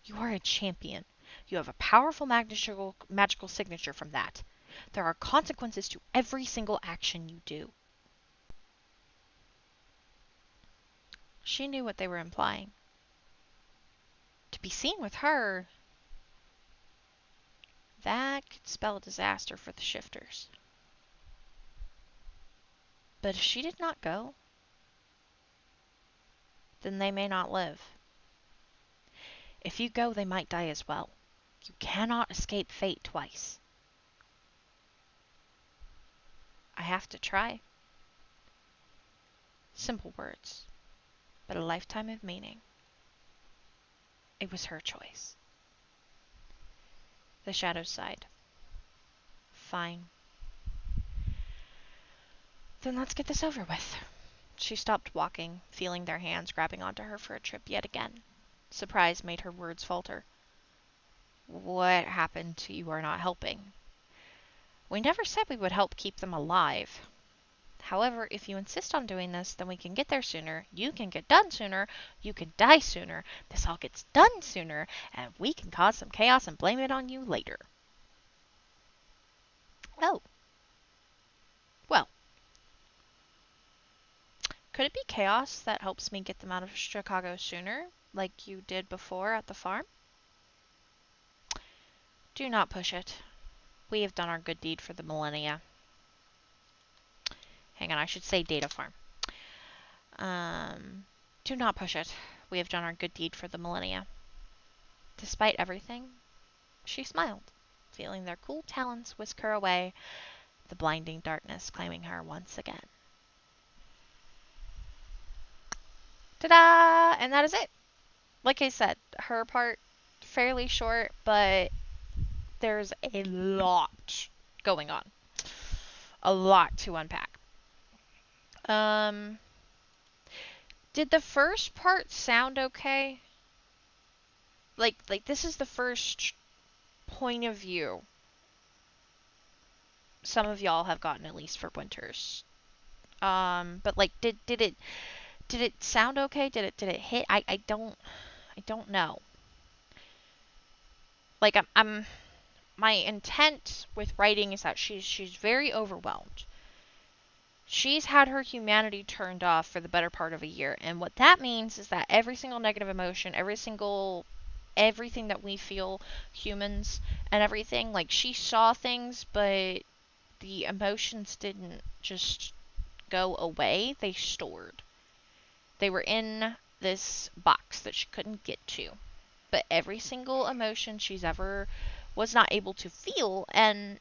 You are a champion. You have a powerful magical signature from that. There are consequences to every single action you do. She knew what they were implying. To be seen with her, that could spell disaster for the shifters. But if she did not go, then they may not live. If you go, they might die as well. You cannot escape fate twice. I have to try. Simple words. but a lifetime of meaning. It was her choice. The shadows sighed. Fine. Then let's get this over with. She stopped walking, feeling their hands grabbing onto her for a trip yet again. Surprise made her words falter. What happened to you are not helping? We never said we would help keep them alive. However, if you insist on doing this, then we can get there sooner, you can get done sooner, you can die sooner, this all gets done sooner, and we can cause some chaos and blame it on you later. Oh. Well. Could it be chaos that helps me get them out of Chicago sooner, like you did before at the farm? Do not push it. We have done our good deed for the millennia. Hang on, I should say data farm. Do not push it. We have done our good deed for the millennia. Despite everything, she smiled, feeling their cool talons whisk her away, the blinding darkness claiming her once again. Ta-da! And that is it. Like I said, her part, fairly short, but there's a lot going on. A lot to unpack. Did the first part sound okay? Like this is the first point of view some of y'all have gotten, at least for Winters. But like, did it sound okay? Did it hit? I don't know. Like I'm my intent with writing is that she's very overwhelmed. She's had her humanity turned off for the better part of a year, and what that means is that every single negative emotion, everything that we feel, humans and everything, like she saw things, but the emotions didn't just go away, they stored. They were in this box that she couldn't get to. But every single emotion she's ever was not able to feel, and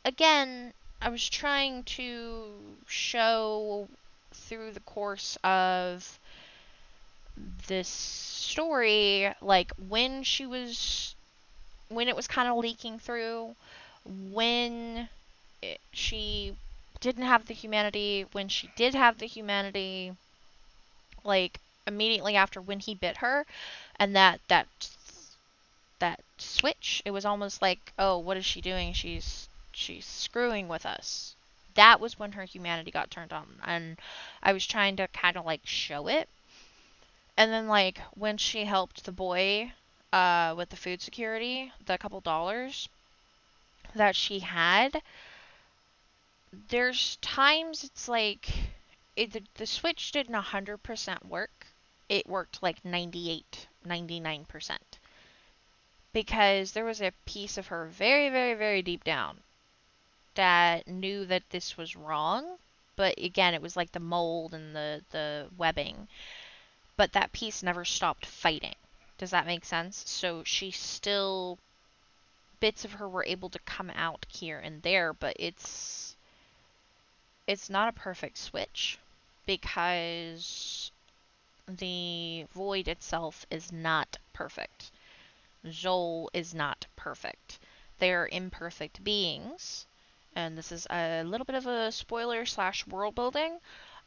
again, I was trying to show through the course of this story, like when it was kind of leaking through, when she didn't have the humanity, when she did have the humanity, like immediately after when he bit her, and that switch, it was almost like, oh, what is she doing? She's screwing with us. That was when her humanity got turned on, and I was trying to kind of like show it. And then like when she helped the boy with the food security, the couple dollars that she had, there's times it's like the switch didn't 100% work. It worked like 98, 99%. Because there was a piece of her very, very, very deep down that knew that this was wrong. But again, it was like the mold and the webbing. But that piece never stopped fighting. Does that make sense? So she still, bits of her were able to come out here and there, but it's not a perfect switch because the void itself is not perfect. Joel is not perfect. They're imperfect beings, and this is a little bit of a spoiler / world building.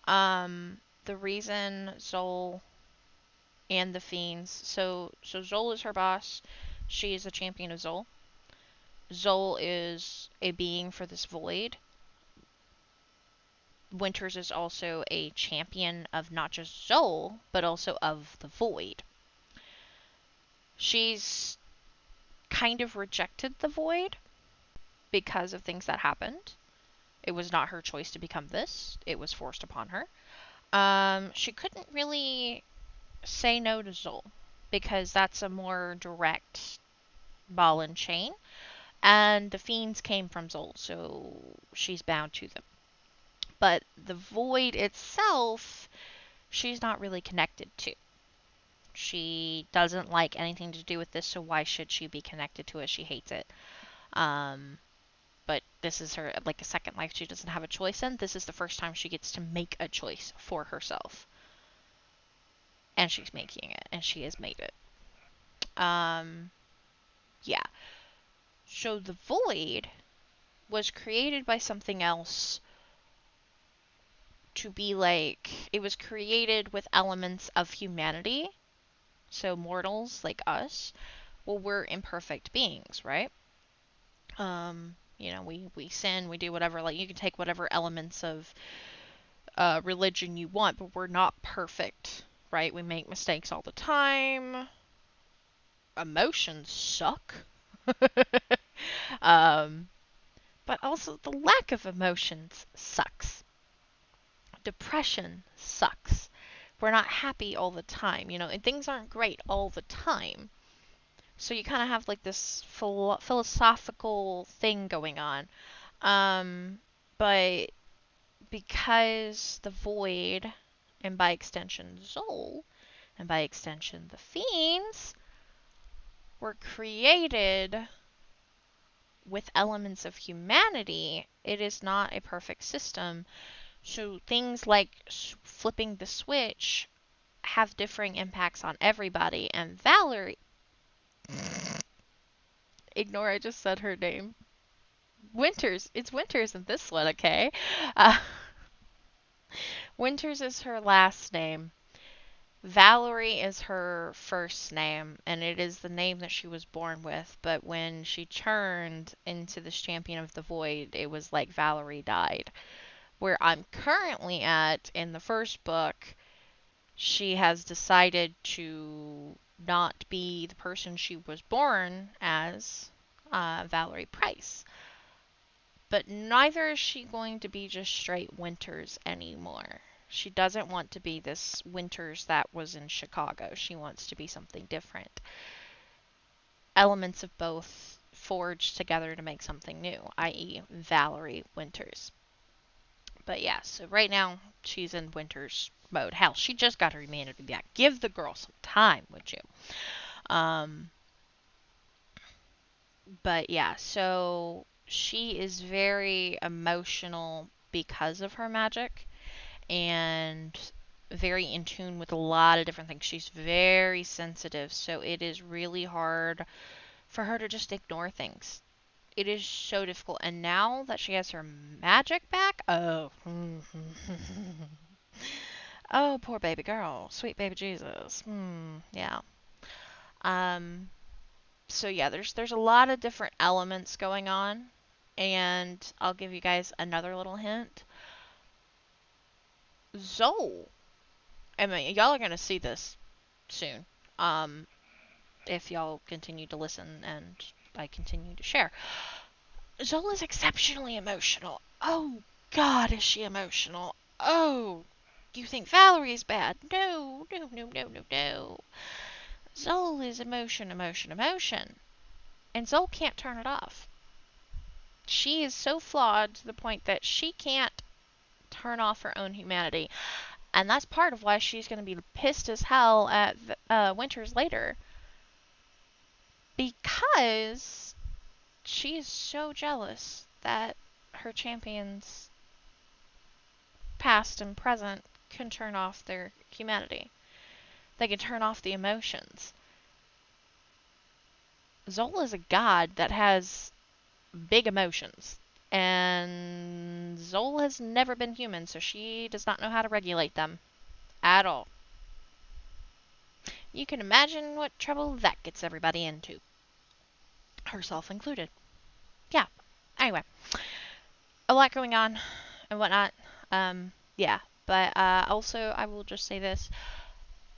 The reason Joel and the Fiends, so Joel is her boss. She is a champion of Joel. Joel is a being for this void. Winters is also a champion of not just Joel, but also of the void. She's kind of rejected the void because of things that happened. It was not her choice to become this. It was forced upon her. She couldn't really say no to Zol because that's a more direct ball and chain. And the fiends came from Zol, so she's bound to them. But the void itself, she's not really connected to. She doesn't like anything to do with this, so why should she be connected to it? She hates it. But this is her, like, a second life she doesn't have a choice in. This is the first time she gets to make a choice for herself. and she's making it, and she has made it. Yeah. So the void was created by something else to be like, it was created with elements of humanity. So mortals like us, well, we're imperfect beings, right? We sin, we do whatever. Like, you can take whatever elements of religion you want, but we're not perfect, right? We make mistakes all the time. Emotions suck. um, but also the lack of emotions sucks. Depression sucks. We're not happy all the time, and things aren't great all the time. So you kind of have like this philosophical thing going on. But because the void, and by extension Zol, and by extension the fiends, were created with elements of humanity, it is not a perfect system. So things like flipping the switch have differing impacts on everybody. And Valerie, ignore I just said her name. Winters. It's Winters in this one, okay? Uh, Winters is her last name. Valerie is her first name, and it is the name that she was born with. But when she turned into this champion of the void, it was like Valerie died. Where I'm currently at in the first book, she has decided to not be the person she was born as, Valerie Price. But neither is she going to be just straight Winters anymore. She doesn't want to be this Winters that was in Chicago. She wants to be something different. Elements of both forged together to make something new, i.e. Valerie Winters. But yeah, so right now she's in Winters mode. Hell, she just got her humanity back. Give the girl some time, would you? But yeah, so she is very emotional because of her magic, and very in tune with a lot of different things. She's very sensitive, so it is really hard for her to just ignore things. It is so difficult. And now that she has her magic back, oh. Oh, poor baby girl. Sweet baby Jesus. Yeah. Um, so yeah, there's a lot of different elements going on. And I'll give you guys another little hint. Zol. I mean, y'all are gonna see this soon. Um, if y'all continue to listen and I continue to share. Zol is exceptionally emotional. Oh God, is she emotional? Oh, you think Valerie's bad? No, no, no, no, no, no. Zol is emotion, emotion, emotion. And Zol can't turn it off. She is so flawed to the point that she can't turn off her own humanity. And that's part of why she's going to be pissed as hell at Winters later. Because she is so jealous that her champions, past and present, can turn off their humanity. They can turn off the emotions. Zol is a god that has big emotions. And Zol has never been human, so she does not know how to regulate them at all. You can imagine what trouble that gets everybody into, herself included. Yeah. Anyway, a lot going on and whatnot. Yeah. But also, I will just say this.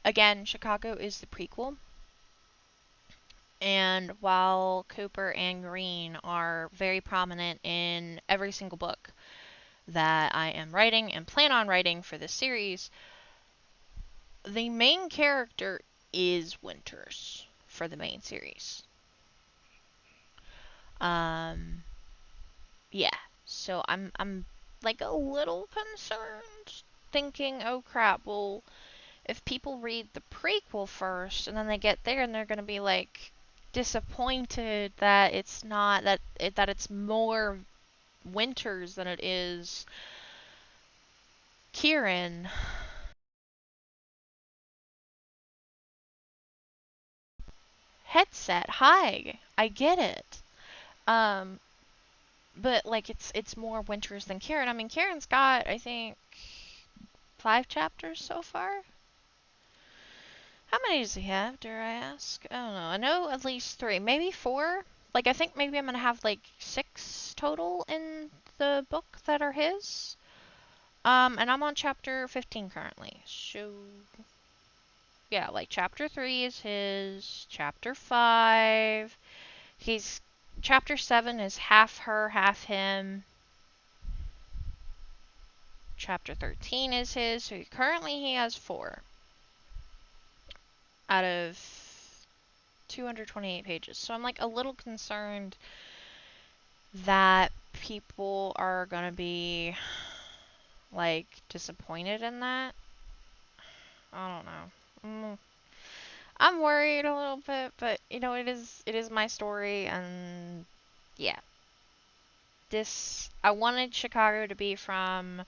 Again, Chicago is the prequel. And while Cooper and Green are very prominent in every single book that I am writing and plan on writing for this series, the main character is Winters for the main series. Yeah. So I'm like a little concerned, thinking, oh crap, well, if people read the prequel first and then they get there and they're gonna be like disappointed that it's not that it's more Winters than it is Kieran. headset. Hi, I get it. Um, but like it's more winters than Kieran. I mean, Kieran's got I think 5 chapters so far. How many does he have, dare I ask? I don't know. I know at least 3, maybe 4. Like, I think maybe I'm gonna have like 6 total in the book that are his. And I'm on chapter 15 currently. So, yeah, like chapter 3 is his. Chapter 5. Chapter 7 is half her, half him. Chapter 13 is his. So currently he has 4 out of 228 pages. So I'm like a little concerned that people are gonna be like disappointed in that. I don't know. I'm worried a little bit, but you know, it is my story, and yeah. I wanted Chicago to be from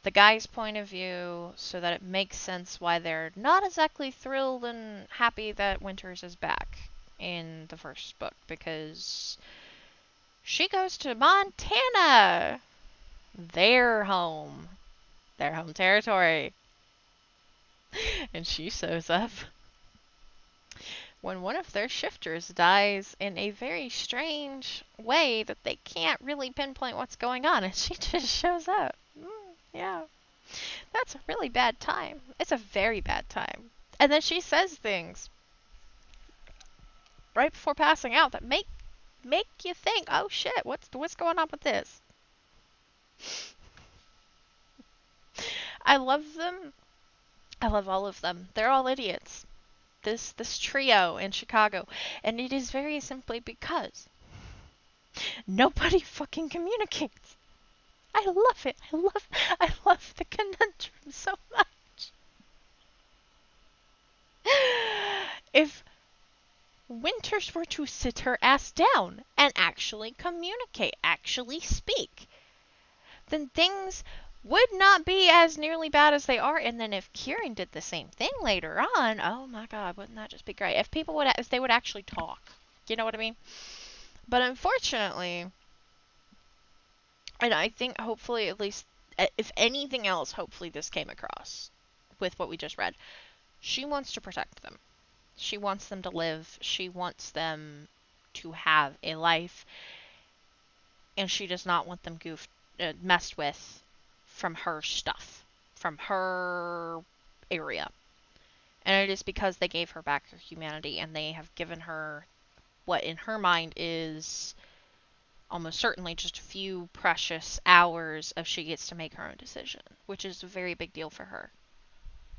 the guy's point of view so that it makes sense why they're not exactly thrilled and happy that Winters is back in the first book, because she goes to Montana. Their home. Their home territory. And she shows up when one of their shifters dies in a very strange way that they can't really pinpoint what's going on, and she just shows up. Yeah. That's a really bad time. It's a very bad time. And then she says things right before passing out that make you think, oh shit, what's going on with this? I love them. I love all of them. They're all idiots. This trio in Chicago, and it is very simply because nobody fucking communicates. I love it. I love the conundrum so much. If Winters were to sit her ass down and actually communicate, actually speak, then things would not be as nearly bad as they are. And then if Kieran did the same thing later on, oh my god, wouldn't that just be great? If they would actually talk. You know what I mean? But unfortunately, and I think hopefully at least, if anything else, hopefully this came across with what we just read. She wants to protect them. She wants them to live. She wants them to have a life. And she does not want them messed with from her stuff, from her area. And it is because they gave her back her humanity, and they have given her what in her mind is almost certainly just a few precious hours of she gets to make her own decision, which is a very big deal for her.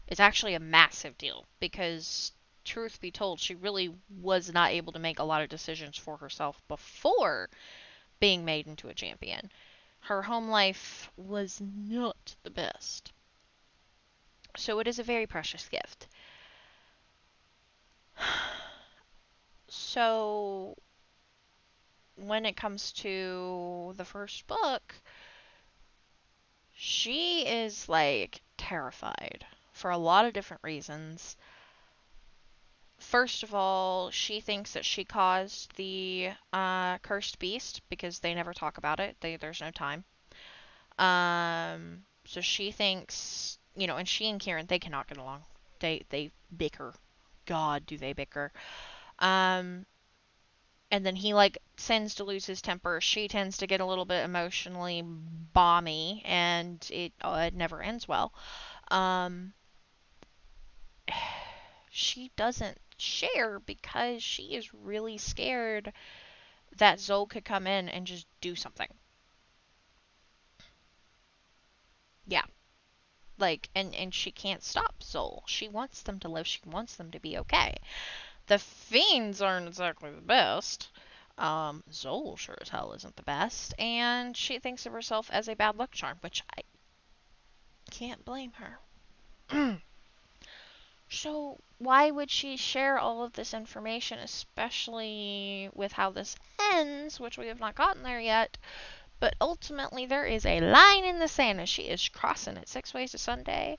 It's actually a massive deal, because truth be told, she really was not able to make a lot of decisions for herself before being made into a champion. Her home life was not the best. So it is a very precious gift. So when it comes to the first book, she is like terrified for a lot of different reasons. First of all, she thinks that she caused the cursed beast, because they never talk about it. There's no time. So she thinks, and she and Kieran, they cannot get along. They bicker. God, do they bicker. And then he tends to lose his temper. She tends to get a little bit emotionally balmy, and it never ends well. She doesn't share because she is really scared that Zol could come in and just do something. Yeah. And she can't stop Zol. She wants them to live. She wants them to be okay. The fiends aren't exactly the best. Zol sure as hell isn't the best. And she thinks of herself as a bad luck charm, which I can't blame her. So why would she share all of this information, especially with how this ends, which we have not gotten there yet? But ultimately, there is a line in the sand, and she is crossing it 6 ways to Sunday.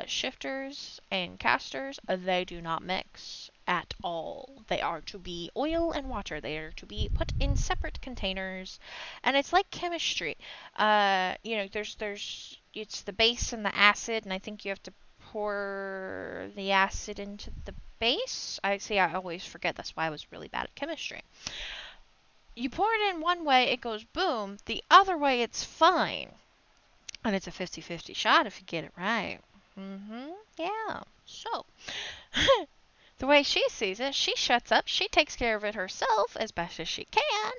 Shifters and casters, they do not mix at all. They are to be oil and water. They are to be put in separate containers, and it's like chemistry. It's the base and the acid, and I think you have to pour the acid into the base. I always forget. That's why I was really bad at chemistry. You pour it in one way, it goes boom. The other way, it's fine. And it's a 50-50 shot if you get it right. Yeah. So, the way she sees it, she shuts up, she takes care of it herself as best as she can,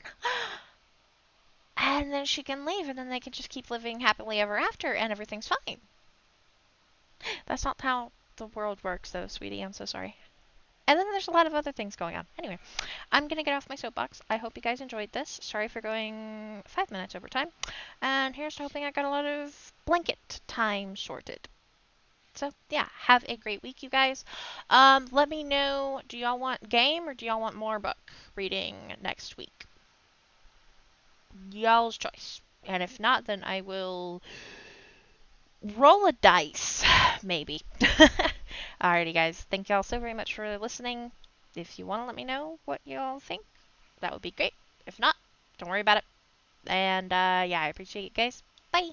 and then she can leave, and then they can just keep living happily ever after, and everything's fine. That's not how the world works, though, sweetie. I'm so sorry. And then there's a lot of other things going on. Anyway, I'm going to get off my soapbox. I hope you guys enjoyed this. Sorry for going 5 minutes over time. And here's to hoping I got a lot of blanket time sorted. So, yeah, have a great week, you guys. Let me know, do y'all want game or do y'all want more book reading next week? Y'all's choice. And if not, then I will roll a dice, maybe. Alrighty, guys. Thank y'all so very much for listening. If you want to let me know what y'all think, that would be great. If not, don't worry about it. And, yeah, I appreciate you guys. Bye.